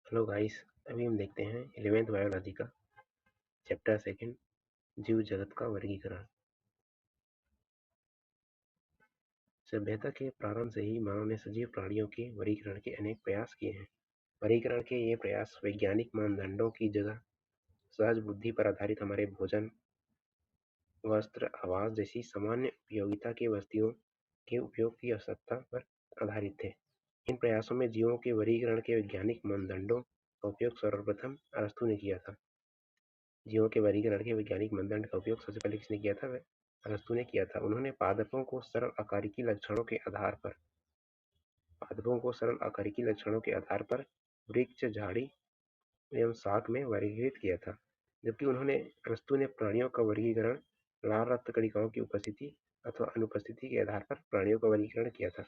Hello guys, अभी हम देखते हैं 11th बायोलॉजी का चैप्टर सेकंड, जीव जगत का वर्गीकरण। सभ्यता के प्रारंभ से ही मानव ने सजीव प्राणियों के वर्गीकरण के अनेक प्रयास किए हैं। वर्गीकरण के ये प्रयास वैज्ञानिक मानदंडों की जगह सहज बुद्धि पर आधारित हमारे भोजन, वस्त्र, आवास जैसी सामान्य उपयोगिता की वस्तुओं के उपयोग की आवश्यकता पर आधारित थे। इन प्रयासों में जीवों के वर्गीकरण के वैज्ञानिक मानदंडों का उपयोग सर्वप्रथम अरस्तू ने किया था। जीवों के वर्गीकरण के वैज्ञानिक मानदंड का उपयोग सबसे पहले किसने किया था? अरस्तू ने किया था। उन्होंने पादपों को सरल आकारिकी लक्षणों के आधार पर वृक्ष, झाड़ी एवं शाक में वर्गीकृत किया था। जबकि अरस्तु ने प्राणियों का वर्गीकरण लाल रक्त कणिकाओं की उपस्थिति अथवा अनुपस्थिति के आधार पर प्राणियों का वर्गीकरण किया था।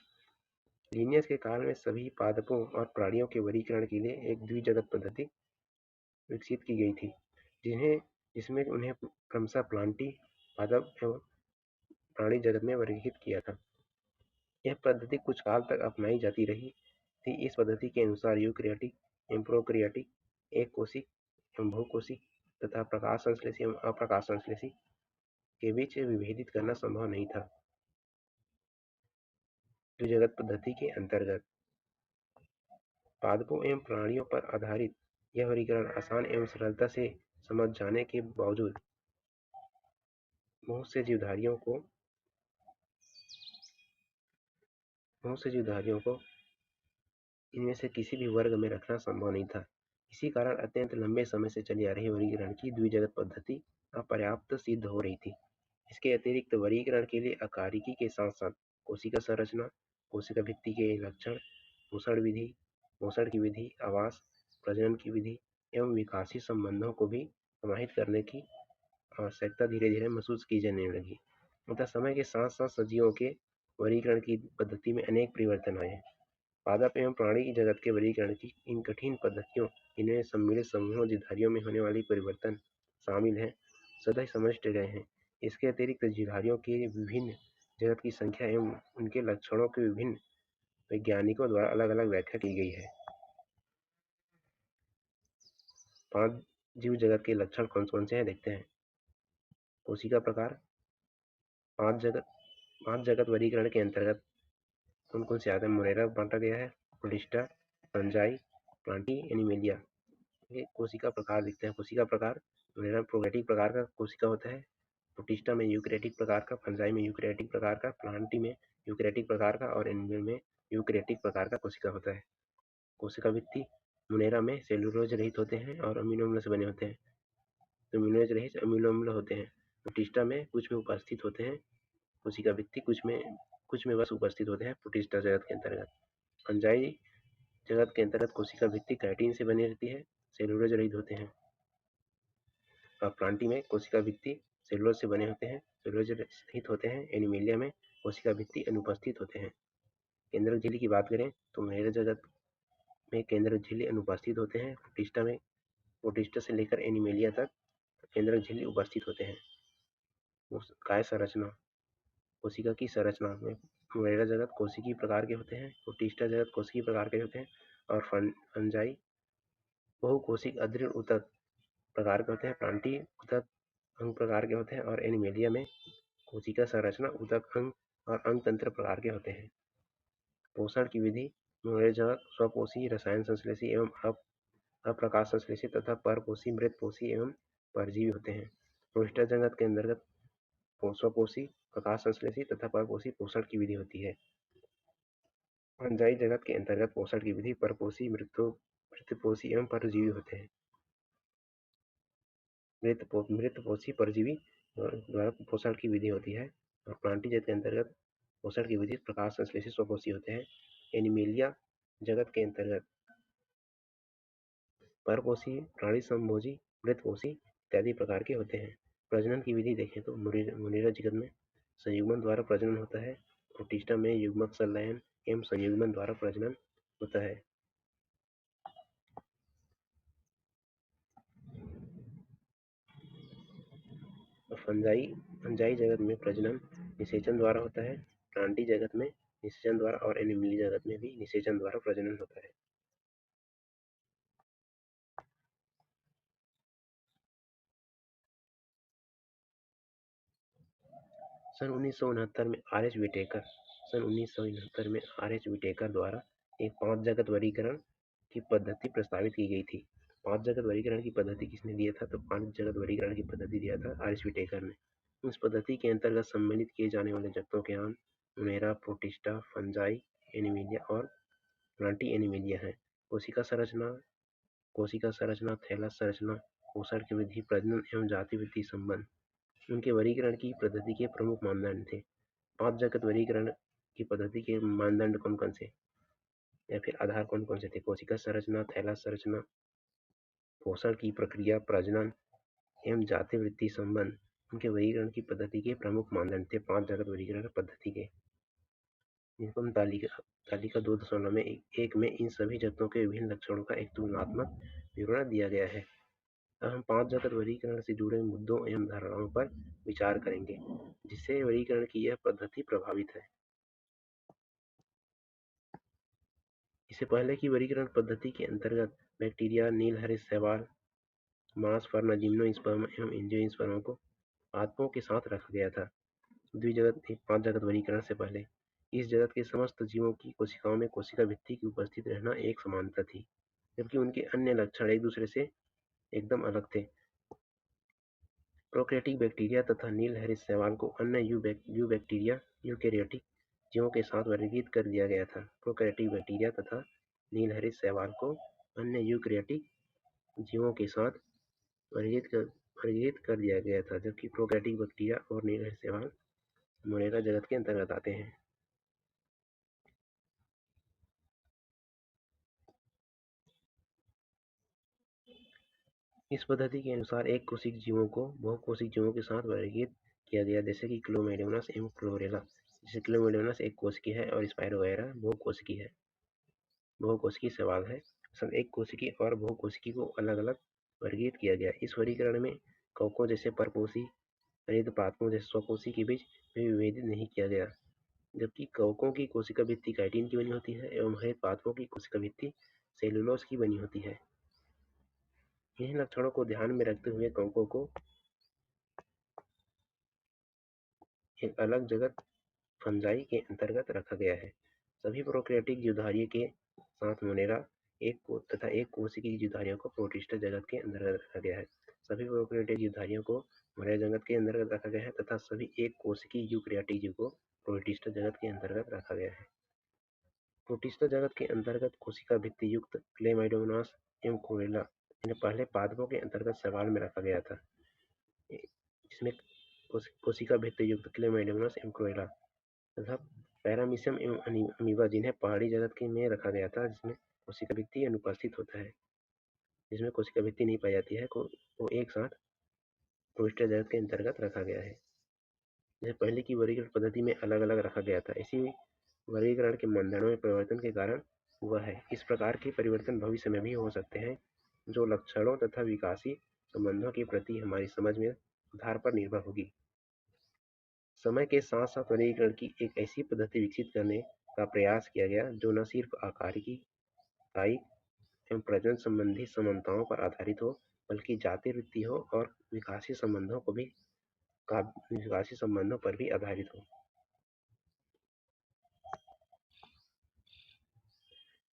लिनियस के काल में सभी पादपों और प्राणियों के वर्गीकरण के लिए एक द्विजगत पद्धति विकसित की गई थी, जिसमें उन्हें क्रमशः प्लांटी, पादप एवं प्राणी जगत में वर्गीकृत किया था। यह पद्धति कुछ काल तक अपनाई जाती रही थी। इस पद्धति के अनुसार यूकैरियोटिक एवं प्रोकैरियोटिक, एक कोशिक एवं बहुकोशिक तथा प्रकाश संश्लेषी एवं अप्रकाश संश्लेषी के बीच विभेदित करना संभव नहीं था। द्विजगत पद्धति के अंतर्गत पादपों एवं प्राणियों पर आधारित यह वर्गीकरण आसान एवं सरलता से समझ जाने के बावजूद बहुत से जीवधारियों को इनमें से किसी भी वर्ग में रखना संभव नहीं था। इसी कारण अत्यंत लंबे समय से चली आ रही वर्गीकरण की द्विजगत पद्धति अपर्याप्त सिद्ध हो रही थी। इसके अतिरिक्त वर्गीकरण के लिए आकारिकी के साथ साथ कोशिका संरचना, कोशिका भित्ति के लक्षण, पोषण की विधि, आवास, प्रजनन की विधि एवं विकासीय संबंधों को भी समाहित करने की आवश्यकता धीरे धीरे महसूस की जाने लगी। अतः समय के साथ साथ सजीवों के वर्गीकरण की पद्धति में अनेक परिवर्तन आए हैं। पादप एवं प्राणी जगत के वर्गीकरण की इन कठिन पद्धतियों, इनमें सम्मिलित समूहों जीवधारियों में होने वाली परिवर्तन शामिल हैं, सदैव समझते गए हैं। इसके अतिरिक्त जीवधारियों के विभिन्न जगत की संख्या एवं उनके लक्षणों की विभिन्न वैज्ञानिकों द्वारा अलग अलग व्याख्या की गई है। 5 जीव जगत के लक्षण कौन कौन से हैं देखते हैं। कोशिका प्रकार। 5 जगत वर्गीकरण के अंतर्गत कौन कौन से आते हैं? मोरेरा बांटा गया है, प्रोटिस्टा, फंजाई, प्लांटी, एनिमेलिया। ये कोशिका प्रकार दिखते हैं। कोशिका प्रकार मोरेरा प्रोकैरियोटिक प्रकार का कोशिका होता है, प्रोटिस्टा में यूकैरियोटिक प्रकार का, फंजाई में यूकैरियोटिक प्रकार का, प्लांटी में यूकैरियोटिक प्रकार का और एनिमल में यूकैरियोटिक प्रकार का कोशिका होता है। कोशिका भित्ति मोनेरा में सेलुलोज रहित होते हैं और अमीनो अम्ल से बने होते हैं, तो मिनरल रहित अमीनो अम्ल होते हैं। प्रोटिस्टा में कुछ में उपस्थित होते हैं कोशिका भित्ति, कुछ में बस उपस्थित होते हैं प्रोटिस्टा जगत के अंतर्गत। फंजाई जगत के अंतर्गत कोशिका भित्ति काइटिन से बनी रहती है, सेलुलोज रहित होते हैं। और प्लांटी में कोशिका भित्ति सेलुलोज से बने होते हैं, सेलुलोज रहित होते हैं। एनिमेलिया में कोशिका भित्ति अनुपस्थित होते हैं। केंद्रक झिल्ली की बात करें तो मेरे जगत में केंद्रक झिल्ली अनुपस्थित होते हैं। प्रोटिस्टा से लेकर एनिमेलिया तक केंद्रक झिल्ली उपस्थित होते हैं। काय संरचना, कोशिका की संरचना में मोरेरा जगत कोशिकीय प्रकार के होते हैं, प्रोटिस्टा जगत कोशिकीय प्रकार के होते हैं और फंजाई बहुकोशिक अदृढ़ ऊतक प्रकार के होते हैं। प्लांटी ऊतक अंग प्रकार के होते हैं और एनिमेलिया में कोशिका संरचना ऊतक अंग और अंग तंत्र प्रकार के होते हैं। पोषण की विधि मोरेरा जगत स्वपोषी, रसायन संश्लेषी एवं अप्रकाश संश्लेषी तथा परपोषी, मृतपोषी एवं परजीवी होते हैं। प्रोटिस्टा जगत के अंतर्गत स्वपोषी, प्रकाश संश्लेषी तथा परपोषी पोषण की विधि होती है। फंजाई जगत के अंतर्गत पोषण की विधि परपोषी, मृतपोषी एवं परजीवी होते हैं। मृतपोषी परजीवी द्वारा पोषण की विधि होती है और प्लांटी जगत के अंतर्गत पोषण की विधि प्रकाश संश्लेषी स्वपोषी होते हैं। एनिमेलिया जगत के अंतर्गत परपोषी, प्राणी संभोजी, मृतपोषी इत्यादि प्रकार के होते हैं। प्रजनन की विधि देखें तो मोरेरा जगत में संयुग्मन द्वारा प्रजनन होता है, प्रोटिस्टा में युग्मक संलयन एवं संयुग्मन द्वारा प्रजनन होता है। फंजाई जगत में प्रजनन निषेचन द्वारा होता है, प्लांटी जगत में निषेचन द्वारा और एनिमली जगत में भी निषेचन द्वारा प्रजनन होता है। सन 1969 में आर.एच. विटेकर द्वारा एक 5 जगत वर्गीकरण की पद्धति प्रस्तावित की गई थी। 5 जगत वर्गीकरण की पद्धति किसने दिया था? तो 5 जगत वर्गीकरण की पद्धति दिया था आर.एच. विटेकर ने। इस पद्धति के अंतर्गत सम्मिलित किए जाने वाले जगतों के नाम मोनेरा, प्रोटिस्टा, फंजाई, एनिमिलिया और प्लांटी एनिमिलिया है। कोशिका संरचना, थैलस संरचना, पोषण की वृद्धि, प्रजनन एवं जाति वृद्धि संबंध उनके वर्गीकरण की पद्धति के प्रमुख मानदंड थे। 5 जगत वर्गीकरण की पद्धति के मानदंड कौन कौन से या फिर आधार कौन कौन से थे? कोशिका संरचना, थैलस संरचना, पोषण की प्रक्रिया, प्रजनन एवं जाति वृद्धि संबंध उनके वर्गीकरण की पद्धति के प्रमुख मानदंड थे 5 जगत वर्गीकरण पद्धति के। जिनको हम तालिका 2.1 में इन सभी जगतों के विभिन्न लक्षणों का एक तुलनात्मक विवरण दिया गया है। अब हम 5 जगत वर्गीकरण से जुड़े मुद्दों एवं धारणाओं पर विचार करेंगे जिससे वर्गीकरण की यह पद्धति प्रभावित है। इससे पहले की वर्गीकरण पद्धति के अंतर्गत बैक्टीरिया, नीलहरित शैवाल, मांस, फर्न, जिम्नोस्पर्म एवं एंजियोस्पर्म को पादपों के साथ रखा गया था। 5 जगत वर्गीकरण से पहले इस जगत के समस्त जीवों की कोशिकाओं में कोशिका भित्ति की उपस्थित रहना एक समानता थी, जबकि उनके अन्य लक्षण एक दूसरे से एकदम अलग थे। प्रोकैरियोटिक बैक्टीरिया तथा नीलहरित शैवाल को अन्य यूबैक्टीरिया यूकेरियोटिक जीवों के साथ वर्गीकृत कर दिया गया था। प्रोकैरियोटिक बैक्टीरिया तथा नीलहरित शैवाल को अन्य यूकेरियोटिक जीवों के साथ वर्गीकृत कर दिया गया था, जबकि प्रोकैरियोटिक बैक्टीरिया और नीलहरित शैवाल मोनेरा जगत के अंतर्गत आते हैं। इस पद्धति के अनुसार एक कोशिक जीवों को बहुकोशिक जीवों के साथ वर्गीकृत किया गया, जैसे कि क्लोमेडोनस एवं क्लोरेला। जैसे क्लोमेडोनस एक कोशिकीय है और स्पाइरोगैरा बहुकोशिकीय शैवाल है। सब एक कोशिकी और बहुकोशिकी को अलग अलग वर्गीकृत किया गया। इस वर्गीकरण में कवकों जैसे परपोषी, हरित पादपों जैसे स्वकोशी के बीच विभेदित नहीं किया गया, जबकि कवकों की कोशिका भित्ति काइटिन की बनी होती है एवं हरित पादपों की कोशिका भित्ति सेलुलोज की बनी होती है। इन लक्षणों को ध्यान में रखते हुए कवकों को एक अलग जगत फंजाई के अंतर्गत रखा गया है। सभी प्रोकैरियोटिक जीवधारियों के साथ मोनेरा तथा एक कोशिकीय जीवधारियों को प्रोटिस्टा जगत के अंतर्गत रखा गया है। सभी प्रोकैरियोटिक जीवधारियों को मोनेरा जगत के अंतर्गत रखा गया है तथा सभी एक कोशिकीय यूकेरियोटिक जीव को प्रोटिस्टा जगत के अंतर्गत रखा गया है। प्रोटिस्टा जगत के अंतर्गत कोशिका भित्ति युक्त क्लेमाइडोमोनास एवं क्लोरेला इन्हें पहले पादपों के अंतर्गत शैवाल में रखा गया था, जिसमें कोशिका भित्ति युक्त क्लेमाइडोमोनास एवं क्लोरेला तथा पैरामीशियम एवं अमीबा जिन्हें पहाड़ी जगत के में रखा गया था, जिसमें कोशिका भित्ति अनुपस्थित होता है। जिसमें कोशिका भित्ति नहीं पाई जाती है को एक साथ प्रोटिस्टा जगत के अंतर्गत रखा गया है। जैसे पहले की वर्गीकरण पद्धति में अलग अलग रखा गया था, इसी वर्गीकरण के मानदंडों में परिवर्तन के कारण हुआ है। इस प्रकार के परिवर्तन भविष्य में भी हो सकते हैं, जो लक्षणों तथा विकासी संबंधों के प्रति हमारी समझ में आधार पर निर्भर होगी। समय के साथ साथ वर्गीकरण की एक ऐसी पद्धति विकसित करने का प्रयास किया गया जो न सिर्फ आकारिकी, कायिक एवं प्रजनन संबंधी समानताओं पर आधारित हो, बल्कि जाति वृत्ति हो और विकासी संबंधों पर भी आधारित हो।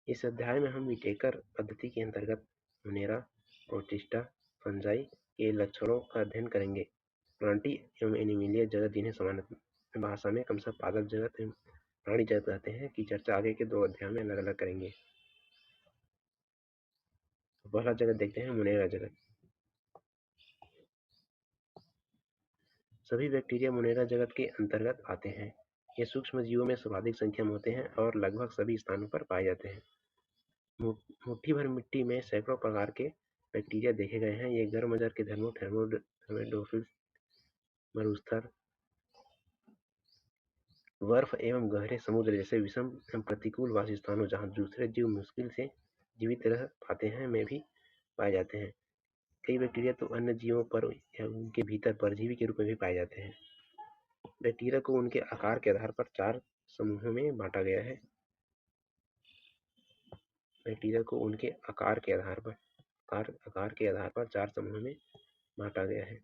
इस अध्याय में हम विटेकर पद्धति के अंतर्गत मोनेरा, प्रोटिस्टा, फंजाई के लक्षणों का अध्ययन करेंगे। प्लांटी एवं एनिमिलिया जगत, जिन्हें सामान्य भाषा में क्रमशः पादप जगत एवं प्राणी जगत कहते हैं, की चर्चा आगे के 2 अध्यायों में अलग अलग करेंगे। पहला जगत देखते हैं, मोनेरा जगत। सभी बैक्टीरिया मोनेरा जगत के अंतर्गत आते हैं। ये सूक्ष्म जीवों में सर्वाधिक संख्या में होते हैं और लगभग सभी स्थानों पर पाए जाते हैं। मुट्ठी भर मिट्टी में सैकड़ों प्रकार के बैक्टीरिया देखे गए हैं। ये गर्म जल के थर्मोडोफिल्स, मरुस्थल, बर्फ एवं गहरे समुद्र जैसे विषम एवं प्रतिकूल वासस्थानों, जहाँ दूसरे जीव मुश्किल से जीवित रह पाते हैं, में भी पाए जाते हैं। कई बैक्टीरिया तो अन्य जीवों पर या उनके भीतर परजीवी के रूप में भी पाए जाते हैं। बैक्टीरिया को उनके आकार के आधार पर 4 समूहों में बांटा गया है। बैक्टीरिया को उनके आकार के आधार पर 4 समूहों में बांटा गया है।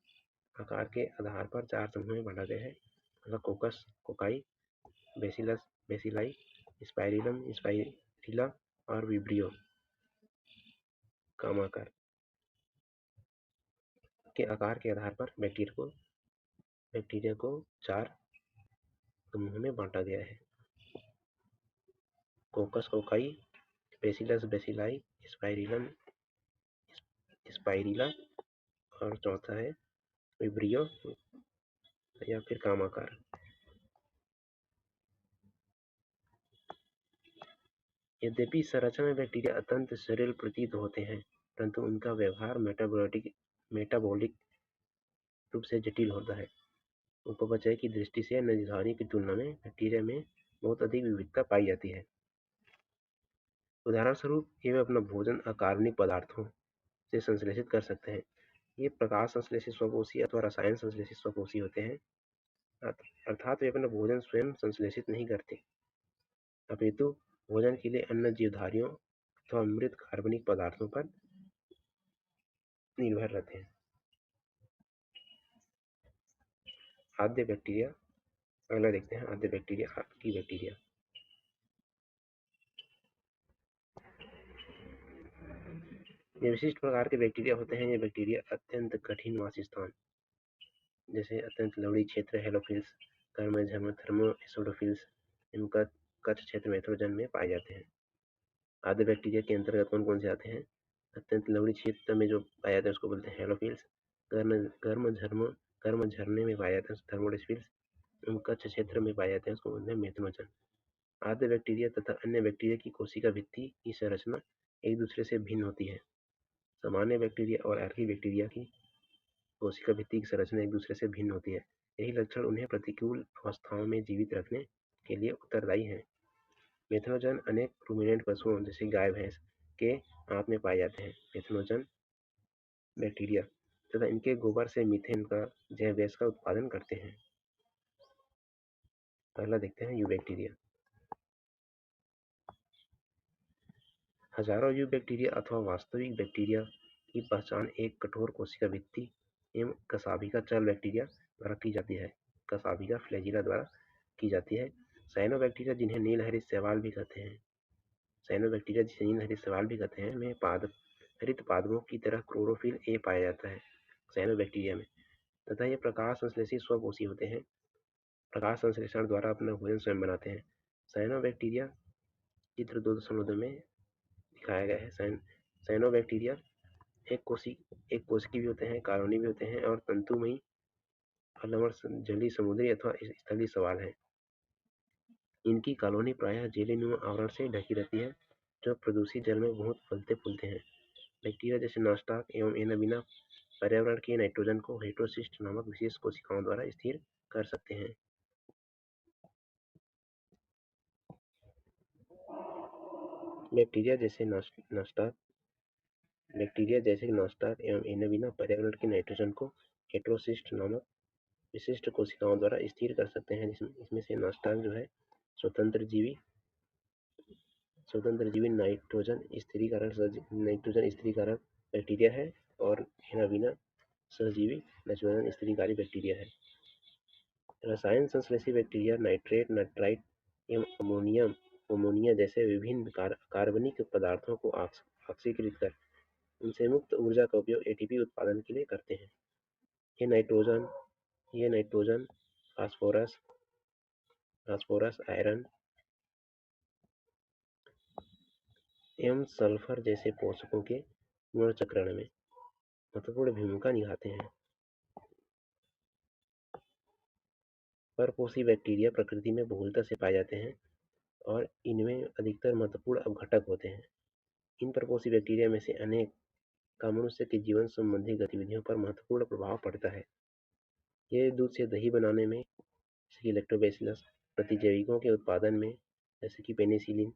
आकार के आधार पर 4 समूहों में बांटा गया है। तथा कोकस cocci, bacillus bacilli, spirillum spirilla और विब्रियो कामाकर के आकार के आधार पर बैक्टीरिया को 4 समूहों में बांटा गया है। कोकस cocci, bacillus bacilli, spirillum spirilla और चौथा है विब्रियो या फिर कामाकार। यद्यपि संरचना में बैक्टीरिया अत्यंत सरल प्रतीत होते हैं, परंतु उनका व्यवहार मेटाबॉलिक रूप से जटिल होता है। उपपचय की दृष्टि से अन्य जीवधारियों की तुलना में बैक्टीरिया में बहुत अधिक विविधता पाई जाती है। उदाहरण स्वरूप ये अपना भोजन अकार्बनिक पदार्थों से संश्लेषित कर सकते हैं। ये प्रकाश संश्लेषित स्वकोषी अथवा रसायन संश्लेषित स्वकोषी होते हैं, अर्थात वे अपना भोजन स्वयं संश्लेषित नहीं करते, अपितु भोजन के लिए अन्य जीवधारियों अथवा मृत कार्बनिक पदार्थों पर निर्भर रहते हैं। आद्य बैक्टीरिया, अगला देखते हैं आद्य बैक्टीरिया की बैक्टीरिया। ये विशिष्ट प्रकार के बैक्टीरिया होते हैं। ये बैक्टीरिया अत्यंत कठिन वासस्थान जैसे अत्यंत लवणीय क्षेत्र हेलोफिल्स, कर्म थर्मो एसिडोफिल्स, कच्छ क्षेत्र मेथ्रोजन में पाए जाते हैं। आद्य बैक्टीरिया के अंतर्गत कौन कौन से आते हैं? अत्यंत लवणीय क्षेत्र में जो पाया जाता है उसको बोलते हैं हेलोफिल्स, गर्म झरने में पाया जाता है थर्मोडेस्फिल्स, कच्छ क्षेत्र में पाए जाते हैं उसको बोलते हैं मेथ्नोजन। आद्य बैक्टीरिया तथा अन्य बैक्टीरिया की कोशिका भित्ति की संरचना एक दूसरे से भिन्न होती है। सामान्य बैक्टीरिया और आर्की बैक्टीरिया की कोशिका भित्ति की संरचना एक दूसरे से भिन्न होती है। यही लक्षण उन्हें प्रतिकूल अवस्थाओं में जीवित रखने के लिए उत्तरदायी है। मेथ्नोजन अनेक रूमिनेंट पशुओं जैसे गाय भैंस के आंत में पाए जाते हैं। मेथ्नोजन बैक्टीरिया तथा इनके गोबर से मीथेन का जैव गैस का उत्पादन करते हैं। अगला देखते हैं यूबैक्टीरिया। हजारों यूबैक्टीरिया अथवा वास्तविक बैक्टीरिया की पहचान एक कठोर कोशिका भित्ति एवं कसाभिका चल बैक्टीरिया द्वारा की जाती है। कसाभिका फ्लैजिला द्वारा की जाती है। साइनोबैक्टीरिया जिन्हें नीलहरित शैवाल भी कहते हैं, में हरित पादपों की तरह क्लोरोफिल ए पाया जाता है साइनोबैक्टीरिया में, तथा ये प्रकाश संश्लेषी स्वकोषी होते हैं। प्रकाश संश्लेषण द्वारा अपना भोजन स्वयं बनाते हैं। साइनोबैक्टीरिया चित्र 2.2 में दिखाया गया है। साइनोबैक्टीरिया एक कोशिकी भी होते हैं, कॉलोनी भी होते हैं और तंतुमयी अम्लवर्ण जलीय समुद्री अथवा स्थलीय शैवाल है। इनकी कॉलोनी प्रायः जेलीनुमा आवरण से ढकी रहती है जो प्रदूषित जल में बहुत फलते फूलते हैं। बैक्टीरिया जैसे नॉस्टाक एवं एनाबीना पर्यावरण के नाइट्रोजन को हेटेरोसिस्ट नामक विशेष कोशिकाओं द्वारा स्थिर कर सकते हैं। बैक्टीरिया जैसे नॉस्टाक एवं एनाबीना पर्यावरण के नाइट्रोजन को हेटेरोसिस्ट नामक विशिष्ट कोशिकाओं द्वारा स्थिर कर सकते हैं। इसमें से नॉस्टाक जो है स्वतंत्र जीवी नाइट्रोजन स्थिरीकारक बैक्टीरिया है और एनाबीना सहजीवी नाइट्रोजन स्थिरीकारी बैक्टीरिया है। रसायन संश्लेषी बैक्टीरिया नाइट्रेट, नाइट्राइट एवं अमोनिया जैसे विभिन्न कार्बनिक पदार्थों को ऑक्सीकृत कर उनसे मुक्त ऊर्जा का उपयोग एटीपी उत्पादन के लिए करते हैं। ये नाइट्रोजन फास्फोरस, आयरन एवं सल्फर जैसे पोषकों के पुनर्चक्रण में महत्वपूर्ण भूमिका निभाते हैं। परपोषी बैक्टीरिया प्रकृति में बहुलता से पाए जाते हैं और इनमें अधिकतर महत्वपूर्ण अपघटक होते हैं। इन परपोषी बैक्टीरिया में से अनेक का मनुष्य के जीवन संबंधी गतिविधियों पर महत्वपूर्ण प्रभाव पड़ता है। ये दूध से दही बनाने में जैसे कि लैक्टोबैसिलस, प्रतिजैविकों के उत्पादन में जैसे कि पेनिसिलियम,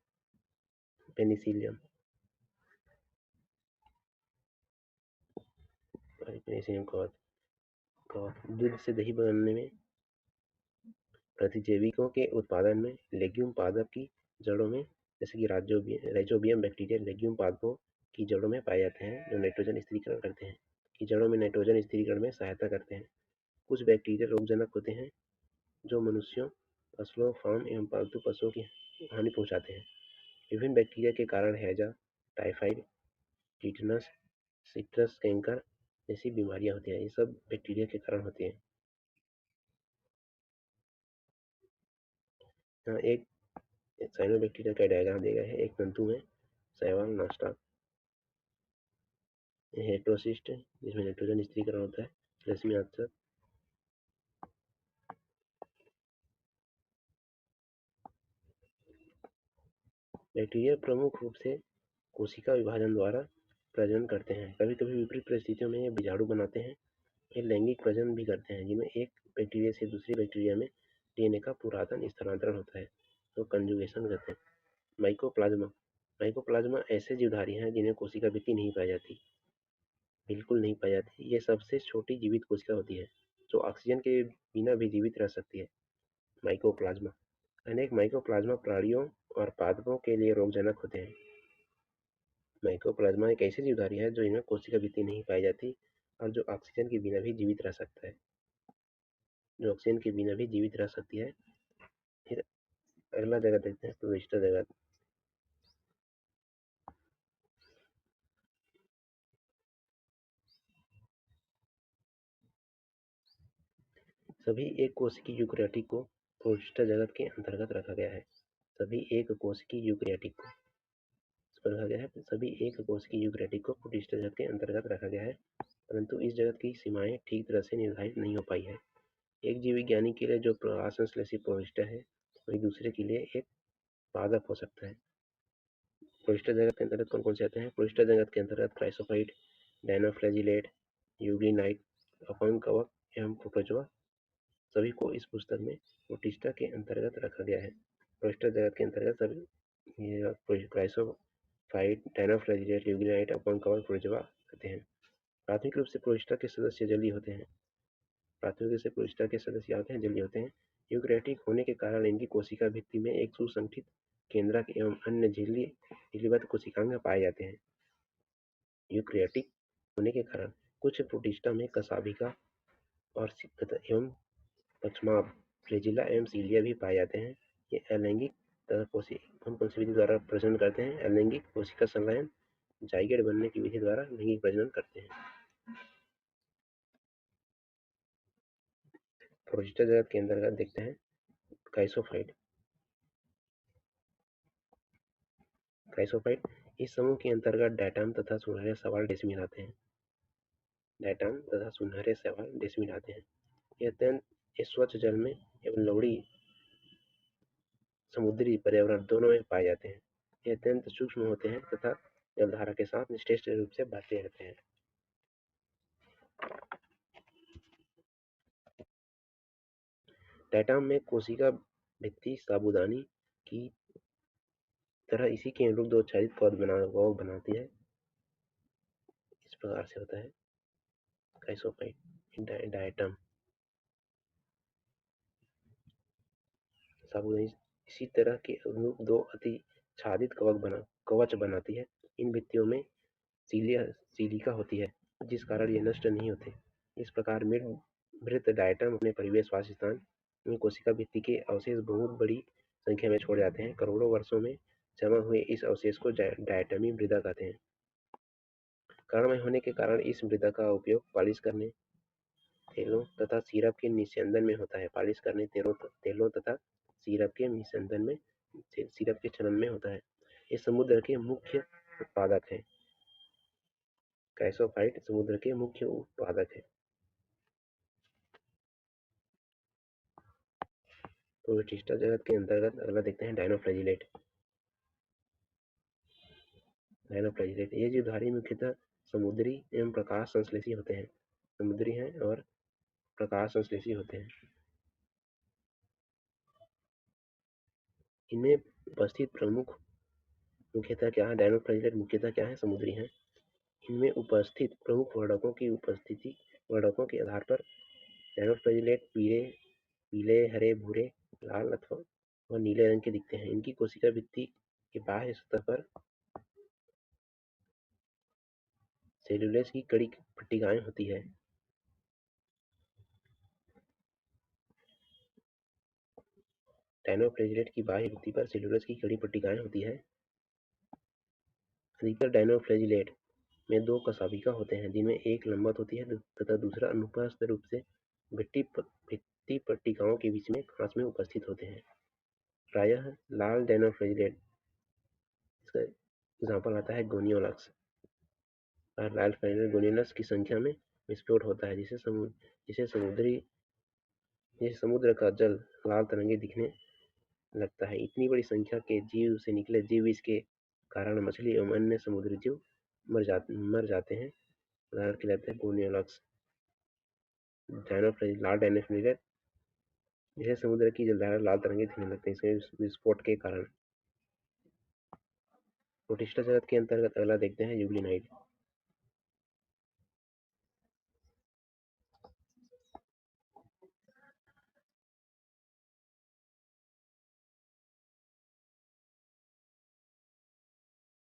दूध से दही बनाने में, प्रतिजैविकों के उत्पादन में, लेग्यूम पादप की जड़ों में जैसे कि राइजोबियम बैक्टीरिया लेग्यूम पादपों की जड़ों में पाए जाते हैं जो नाइट्रोजन स्थिरीकरण करते हैं, में सहायता करते हैं। कुछ बैक्टीरिया रोगजनक होते हैं जो मनुष्यों, फसलों, फार्म एवं पालतू पशुओं की हानि पहुंचाते हैं। विभिन्न बैक्टीरिया के कारण हैजा, टाइफाइड, टीटनस, सिट्रस कैंकर जैसी बीमारियां होती हैं। ये सब बैक्टीरिया के कारण होती हैं। यहाँ एक साइनोबैक्टीरिया का डायग्राम दिया गया है। एक तंतु में शैवाल, नास्टा, हेटेरोसिस्ट जिसमें नाइट्रोजन स्थिरीकरण होता है, रश्मि आंसर। बैक्टीरिया प्रमुख रूप से कोशिका विभाजन द्वारा प्रजनन करते हैं। कभी कभी विपरीत परिस्थितियों में ये बीजाणु बनाते हैं। ये लैंगिक प्रजनन भी करते हैं, जिनमें एक बैक्टीरिया से दूसरी बैक्टीरिया में डीएनए का पुरातन स्थानांतरण होता है, तो कंजुगेशन कहते हैं। माइकोप्लाज्मा माइकोप्लाज्मा ऐसे जीवधारी हैं जिन्हें कोशिका भित्ति नहीं पाई जाती, बिल्कुल नहीं पाई जाती। ये सबसे छोटी जीवित कोशिका होती है जो ऑक्सीजन के बिना भी जीवित रह सकती है। माइकोप्लाज्मा अनेक माइकोप्लाज्मा प्राणियों और पादपों के लिए रोगजनक होते हैं। माइकोप्लाज्मा एक ऐसी जीवधारी है जो इनमें कोशिका भित्ति नहीं पाई जाती और जो ऑक्सीजन के बिना भी जीवित रह सकता है, जो ऑक्सीजन के बिना भी जीवित रह सकती है। फिर अगला जगत देखते हैं, प्रोटिस्टा जगत। सभी एक कोशिकीय यूकेरियोटिक को प्रोटिस्टा जगत के अंतर्गत रखा गया है। सभी एक कोशिकीय यूकेरियोटिक को रखा गया है। सभी एक कोशिकीय यूकेरियोटिक को प्रोटिस्टा जगत के अंतर्गत रखा गया है, परंतु इस जगत की सीमाएं ठीक तरह से निर्धारित नहीं हो पाई है। एक जीव विज्ञानी के लिए जो प्रकाश संश्लेषी प्रोटिस्टा है, वही दूसरे के लिए एक पादप हो सकता है। प्रोटिस्टा जगत के अंतर्गत कौन कौन से आते हैं? प्रोटिस्टा जगत के अंतर्गत क्राइसोफाइट, डायनोफ्लैजिलेट, यूग्लिनाइट, अपंग कवक एवं प्रोटोजोआ सभी को इस पुस्तक में प्रोटिस्टा के अंतर्गत रखा गया है। प्रोटिस्टा जगत के अंतर्गत सभी क्राइसोफाइट, डायनोफ्लैजिलेट, यूग्लिनाइट, अपंग कवक, प्रोटोजोआ आते हैं। प्राथमिक रूप से प्रोटिस्टा के सदस्य जलीय होते हैं। प्राथमिक रूप से प्रोटिस्टा के सदस्य होते हैं, जलीय होते हैं। यूकेरियोटिक होने के कारण इनकी कोशिका भित्ति में एक सुसंगठित केंद्रक एवं अन्य झिल्लीबद्ध कोशिकांग पाए जाते हैं। यूकेरियोटिक होने के कारण कुछ प्रोटिस्टा में कशाभिका और एवं पक्षमाभ, फ्लैजिला एवं सीलिया भी पाए जाते हैं। ये अलैंगिक कौन कौन सी विधि द्वारा प्रजनन करते हैं? अलैंगिक कोशिका संलयन, जाइगोट बनने की विधि द्वारा लैंगिक प्रजनन करते हैं। प्रोटिस्टा जगत के अंतर्गत देखते हैं क्राइसोफाइट। क्राइसोफाइट इस समूह के अंतर्गत डायटम तथा सुनहरे शैवाल डेसिमिन आते हैं। डायटम तथा सुनहरे शैवाल डेसिमिन आते हैं। ये अत्यंत स्वच्छ जल में एवं लवणीय समुद्री पर्यावरण दोनों में पाए जाते हैं। ये अत्यंत सूक्ष्म होते हैं तथा जलधारा के साथ निश्चित रूप से बहते रहते हैं। डायटम में कोशिका भित्ति साबूदानी की तरह इसी के अनुरूप दो आच्छादित कवच बनाती है। इस प्रकार से होता है क्राइसोफाइट। डायटम साबूदानी इसी तरह के अनुरूप दो अति छादित कवच बनाती है। इन भित्तियों में सिलिका होती है, जिस कारण ये नष्ट नहीं होते। इस प्रकार मृत डायटम अपने परिवेश वास स्थान में कोशिका भित्ति के अवशेष बहुत बड़ी संख्या में छोड़ जाते हैं। करोड़ों वर्षों में जमा हुए इस अवशेष को डायटमी मृदा कहते हैं। कर्णमय होने के कारण इस मृदा का उपयोग पालिश करने, तेलों तथा सिरप के निस्यंदन में होता है। पालिश करने, तेलों तथा सिरप के निस्यंदन में, सिरप के छनन में होता है। ये समुद्र के मुख्य उत्पादक है। क्राइसोफाइट समुद्र के मुख्य उत्पादक है। प्रोटिस्टा जगत के अंतर्गत अगला देखते हैं डायनोफ्लैजिलेट। डायनोफ्लैजिलेट ये जीवधारी मुख्यतः समुद्री एवं प्रकाश संश्लेषी होते हैं। समुद्री हैं और प्रकाश संश्लेषी होते हैं। इनमें उपस्थित प्रमुख मुख्यतः क्या है? डायनोफ्लैजिलेट मुख्यतः क्या है? समुद्री हैं। इनमें उपस्थित प्रमुख वर्णकों के आधार पर डायनोफ्लैजिलेट पीले, हरे, भूरे, लाल अथवा और नीले रंग के दिखते हैं। इनकी कोशिका भित्ति के बाह्य सतह पर सेल्यूलोज की कड़ी पट्टिकाएं होती है। डायनोफ्लैजिलेट की बाह्य भित्ति पर सेलुलोज की कड़ी पट्टिकाएं होती है। अधिकतर डायनोफ्लैजिलेट में दो कशाभिका होते हैं, जिनमें एक लंबवत होती है तथा दूसरा अनुप्रस्थ रूप से भित्ति पट्टिकाओं के बीच में खांच में उपस्थित होते हैं। प्रायः लाल डायनोफ्लैजिलेट, इसका एग्जाम्पल आता है गोनियोलक्स। लाल डायनोफ्लैजिलेट गोनियोलक्स की संख्या में विस्फोट होता है, जिसे समुद्र का जल लाल तरंगे दिखने लगता है। इतनी बड़ी संख्या के जीव से निकले जीव विष के कारण मछली एवं अन्य समुद्री जीव मर जाते हैं। उदाहरण कहलाते हैं गोनियोलक्स, लाल डायनोफ्लैजिलेट, जिसे समुद्र की जलधारा लाल तरंगे दिखने लगते हैं इसके विस्फोट के कारण। प्रोटिस्टा जगत के अंतर्गत अगला देखते हैं यूग्लिनाइड।